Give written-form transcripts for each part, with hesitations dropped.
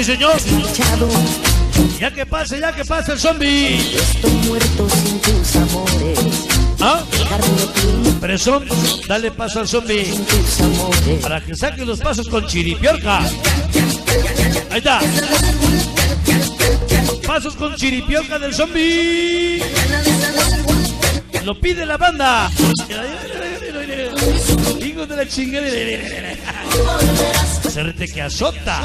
Sí, señor. marchado. Ya que pase el zombie. Estoy muerto sin tus amores. ¿Ah? Dejarme ti Presón, dale paso al zombie sin tus amores. para que saque los pasos con chiripiorca. Ahí está. Pasos con chiripiorca del zombie. Lo pide la banda. Hijo de la chingada. Cerrete que azota.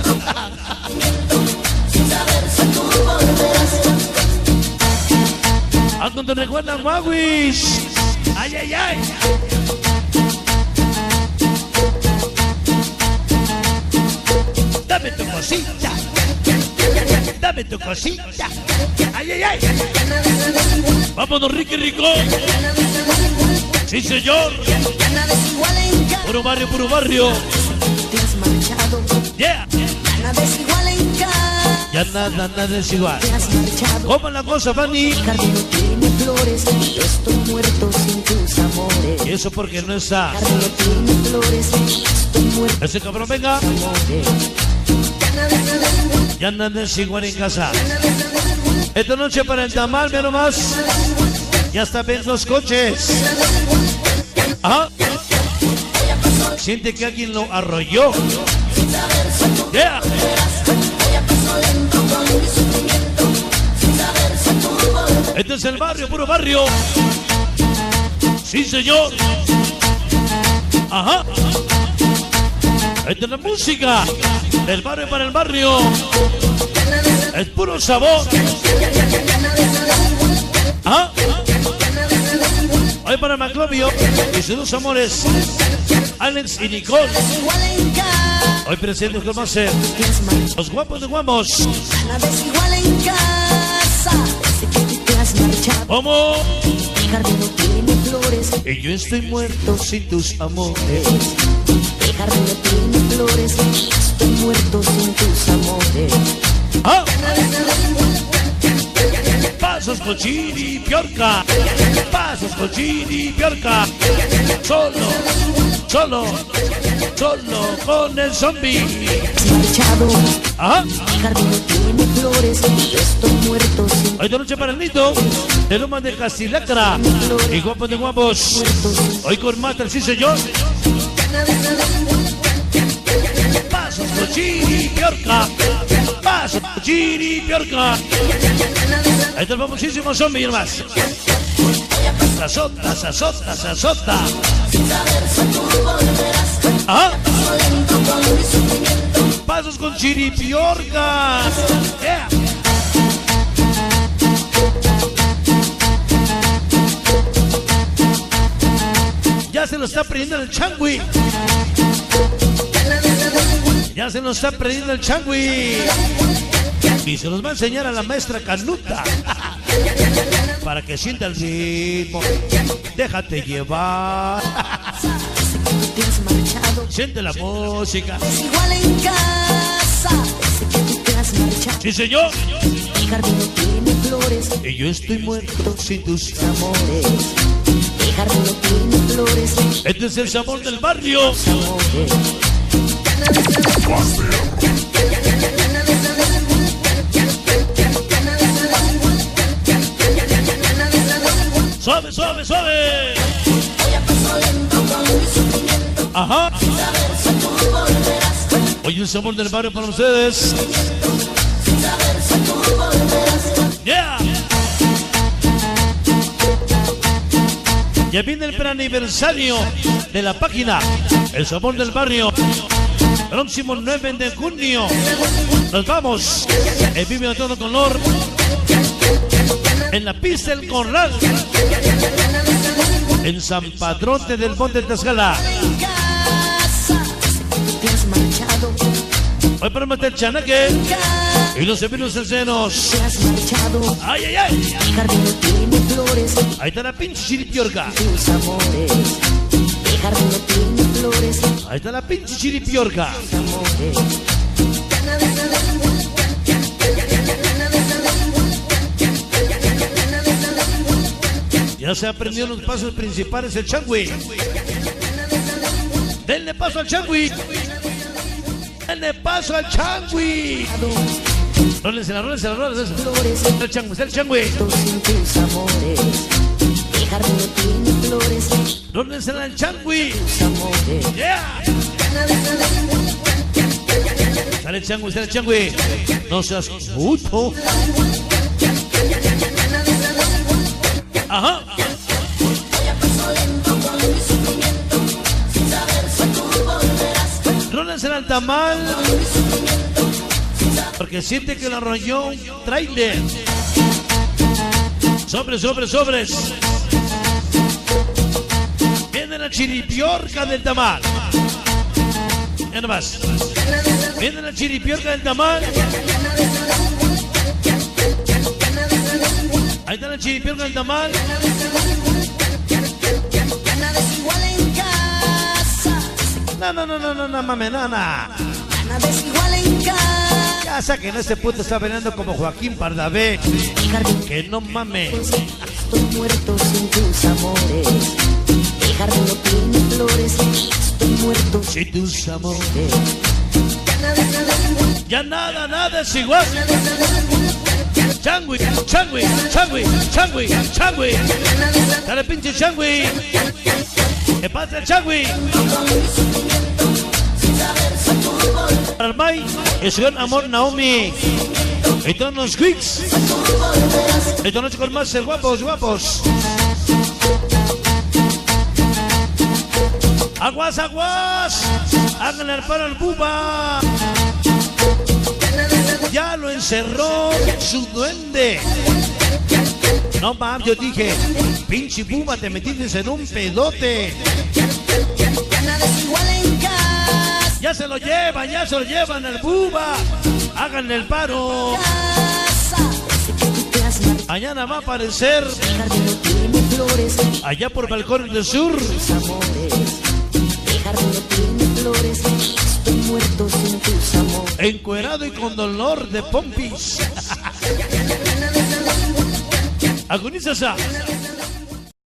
¿A dónde te recuerdan, Maguis? ¡Ay, ay, ay! Dame tu cosita. Dame tu cosita. ¡Ay, ay, ay! ¡Vámonos, Ricky Rico! ¡Sí, señor! Puro barrio, puro barrio. Te has marchado. ¡Yeah! Nada es igual en casa. Ya nada es igual. Te has marchado. ¿Cómo la cosa, Fanny? Mi jardín no tiene flores. Yo estoy muerto sin tus amores. Y eso porque no está. Mi jardín no tiene flores. Estoy muerto Ese cabrón, venga. sin amores. Ya nada es igual en casa. Esta noche para el tamal, ve nomás. Ya está ven los coches. Ajá. Siente que alguien lo arrolló. Yeah. Este es el barrio, puro barrio. Sí, señor. Ajá. Esta es la música del barrio para el barrio. Es puro sabor. Ajá. Hoy para Maclovio y sus dos amores, Alex y Nicole. Hoy presentes con Macer, los guapos de guamos. Nada es igual en casa. Sé que tú te has marchado. ¿Cómo? Mi jardín no tiene flores. Y yo estoy muerto sin tus amores. Mi jardín no tiene flores. Estoy muerto sin tus amores. ¿Ah? Pasos con chiripiorca. Pasos con chiripiorca. Solo con el zombie. Marchado. ¿Ah? Mi jardín no tiene flores. Yo estoy muerto sin Hoy de noche para el Nito, de Lomas de Castilacra y guapos de guapos. Hoy con Master, sí señor. Pasos con chiripiorca. Pasos con chiripiorca. Ahí está el famosísimo zombie y el más. Se azota. ¿Ah? Pasos con chiripiorca. Yeah. Ya se lo está perdiendo el changui. Ya se nos está perdiendo el changui. Y se los va a enseñar a la maestra Canuta. Para que sienta el ritmo. Déjate llevar. te has marchado. Siente la música. Es igual en casa. Sé que tú te has marchado. Sí, señor. Mi jardín no tiene flores. Y yo estoy muerto sin tus Amores. Mi jardín no tiene flores. Este es el sabor del barrio. Amores. Suave, suave, suave. Ajá. Hoy el sabor del barrio para ustedes. Yeah. Ya viene el preaniversario de la página El Sabor del Barrio. Próximo 9 de junio. Nos vamos. El vive de todo color. En la pista del Corral. En San Padrote del Monte de Tlaxcala. Te has marchado. Hoy para meter chanaque. Y los evinos cercenos. Te has marchado. Ay, ay, ay. Mi jardín no tiene flores. Ahí está la pinche chiripiorca. Tus amores. Mi jardín no tiene flores. Ahí está la pinche chiripiorca. Amores. Ya se aprendió los pasos principales el changui. Denle paso al changui. Dale paso al Changui. Rólensela. Flores, El Changui, el Changui. sin tus amores. El jardín no tiene flores, Rólensela al Changui. tus amores. Yeah. Sale el Changui. No seas puto. Ajá. Rólensela al tamal. Porque siente que lo arrolló un trailer. Sobres. Viene la chiripiorca del tamal. Ya nomás. Viene la chiripiorca del tamal. Ahí está la chiripiorca del tamal. No, mames, nana. Ya sé que en este punto está vendiendo como Joaquín Pardavé. Que no mames. Estoy muerto sin tus amores. El jardín no tiene flores, estoy muerto sin tus amores. Ya nada es igual. Changui. Dale pinche Changui. ¿Qué pasa, Changui? Para el May, el señor Amor Naomi. Y todos los Quicks. Y todos con más guapos. Aguas. Háganle el paro al Buba. Ya lo encerró su duende. No mames, yo dije, pinche Buba, te metiste en un pedote. Ya se lo llevan al Buba. Háganle el paro. Mañana va a aparecer allá por Balcón del Sur. Encuerado y con dolor de pompis. Agoniza.